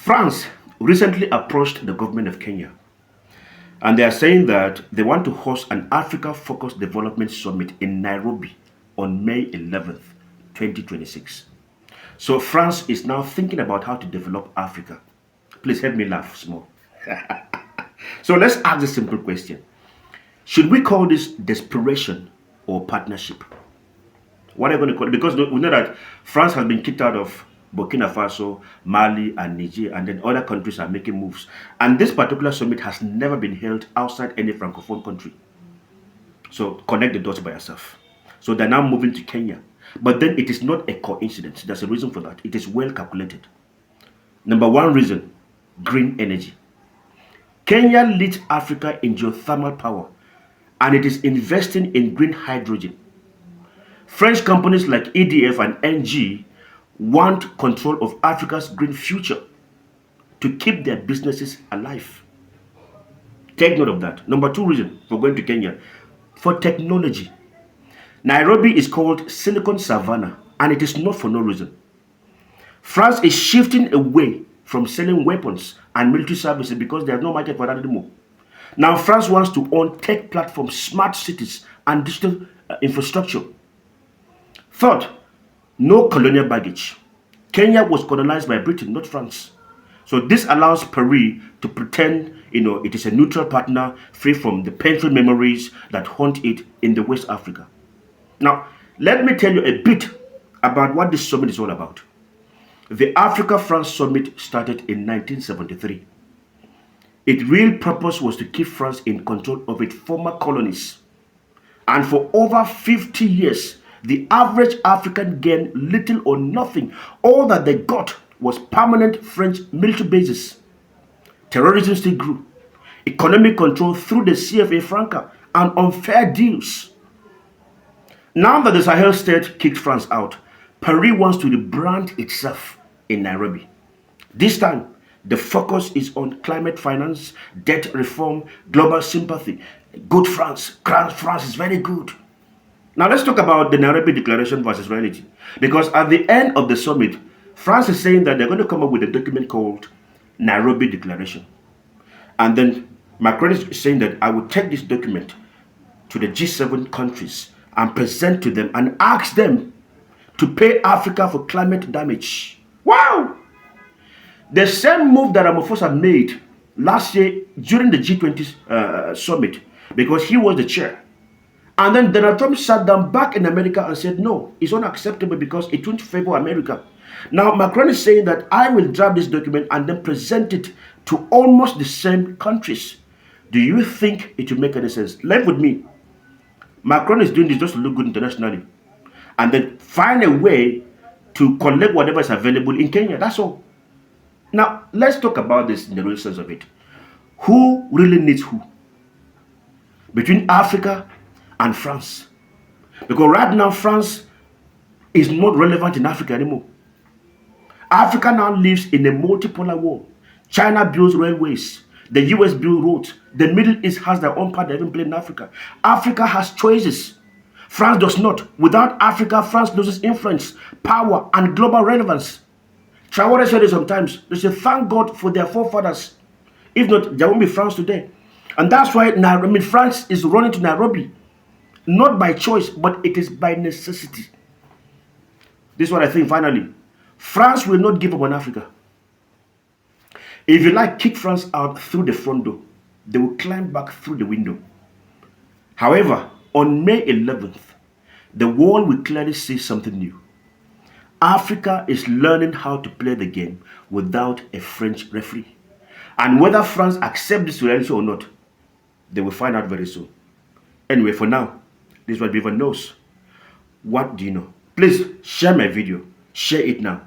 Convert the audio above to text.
France recently approached the government of Kenya, and they are saying that they want to host an Africa-focused development summit in Nairobi on May 11th, 2026. So France is now thinking about how to develop Africa. Please help me laugh small. So let's ask a simple question. Should we call this desperation or partnership? What are you going to call it? Because we know that France has been kicked out of Burkina Faso, Mali, and Niger, and then other countries are making moves. And this particular summit has never been held outside any francophone country. So connect the dots by yourself. So they're now moving to Kenya. But then it is not a coincidence. There's a reason for that. It is well calculated. Number one reason, green energy. Kenya leads Africa in geothermal power, and it is investing in green hydrogen. French companies like EDF and NG want control of Africa's green future to keep their businesses alive. Take note of that. Number two reason for going to Kenya, for technology. Nairobi is called Silicon Savannah, and it is not for no reason. France is shifting away from selling weapons and military services because there's no market for that anymore. Now, France wants to own tech platforms, smart cities, and digital infrastructure. Third, no colonial baggage. Kenya was colonized by Britain, not France. So this allows Paris to pretend, it is a neutral partner free from the painful memories that haunt it in the West Africa. Now, let me tell you a bit about what this summit is all about. The Africa-France Summit started in 1973. Its real purpose was to keep France in control of its former colonies. And for over 50 years, the average African gained little or nothing. All that they got was permanent French military bases. Terrorism still grew. Economic control through the CFA franca and unfair deals. Now that the Sahel state kicked France out, Paris wants to rebrand itself in Nairobi. This time, the focus is on climate finance, debt reform, global sympathy. Good France. France is very good. Now let's talk about the Nairobi Declaration versus reality. Because at the end of the summit, France is saying that they're going to come up with a document called Nairobi Declaration. And then Macron is saying that I will take this document to the G7 countries and present to them and ask them to pay Africa for climate damage. Wow! The same move that Ramaphosa made last year during the G20 summit, because he was the chair. And then Donald Trump sat down back in America and said, no, it's unacceptable because it won't favor America. Now, Macron is saying that I will draft this document and then present it to almost the same countries. Do you think it will make any sense? Live with me. Macron is doing this just to look good internationally. And then find a way to collect whatever is available in Kenya. That's all. Now, let's talk about this in the real sense of it. Who really needs who? Between Africa and France. Because right now, France is not relevant in Africa anymore. Africa now lives in a multipolar world. China builds railways. The US builds roads. The Middle East has their own part they haven't played in Africa. Africa has choices. France does not. Without Africa, France loses influence, power, and global relevance. Traore said it sometimes. They say, thank God for their forefathers. If not, there won't be France today. And that's why France is running to Nairobi. Not by choice, but it is by necessity. This is what I think finally. France will not give up on Africa. If you like, kick France out through the front door. They will climb back through the window. However, on May 11th, the world will clearly see something new. Africa is learning how to play the game without a French referee. And whether France accepts this reality or not, they will find out very soon. Anyway, for now, this is what everyone knows. What do you know? Please share my video. Share it now.